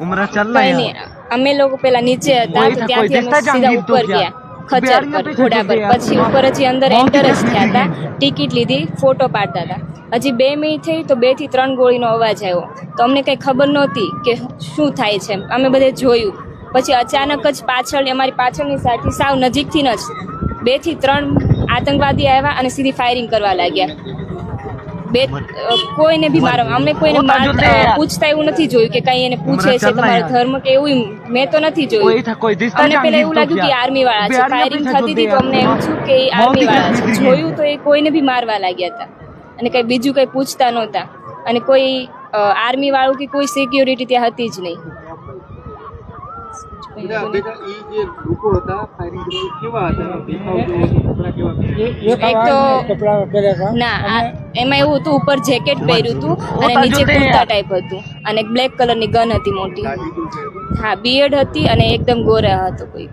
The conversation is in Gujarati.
ઉમરા ચાલના કઈ નહીં, અમે લોકો પેલા નીચે હતા તો ત્યાંથી અમે સીધા ઉપર ગયા ખચર પર ઘોડા પર, પછી ઉપર હજી અંદર એન્ટર જ થયા હતા, ટિકિટ લીધી, ફોટો પાડતા હતા, હજી 2 મિનિટ થઈ તો 2 થી 3 ગોળીનો અવાજ આવ્યો, તો અમને કઈ ખબર નહોતી કે શું થાય છે, અમે બધે જોયું, પછી અચાનક જ પાછળ અમારી પાછળની સાઈડથી સાવ નજીકથી જ 2 થી 3 આતંકવાદી આવ્યા અને સીધી ફાયરિંગ કરવા લાગ્યા. કોઈને બી મારવા, અમને કોઈને પૂછતા એવું નથી જોયું કે કઈ એને પૂછે છે તમારો ધર્મ કે એવું, મેં તો નથી જોયું. અમને પેલા એવું લાગ્યું કે આર્મી વાળા છે, ફાયરિંગ થતી હતી તો અમને એમ થયું કે આર્મી વાળા છે, જોયું તો એ કોઈને બી મારવા લાગ્યા હતા અને કઈ બીજું કઈ પૂછતા નહોતા, અને કોઈ આર્મી વાળું કે કોઈ સિક્યોરિટી ત્યાં હતી જ નહીં. એક તો ના, એમાં એવું હતું, ઉપર જેકેટ પહેર્યું હતું અને નીચે કુર્તા ટાઈપ હતું અને બ્લેક કલરની ગન હતી મોટી. હા, બિયર્ડ હતી અને એકદમ ગોરા હતો કોઈ.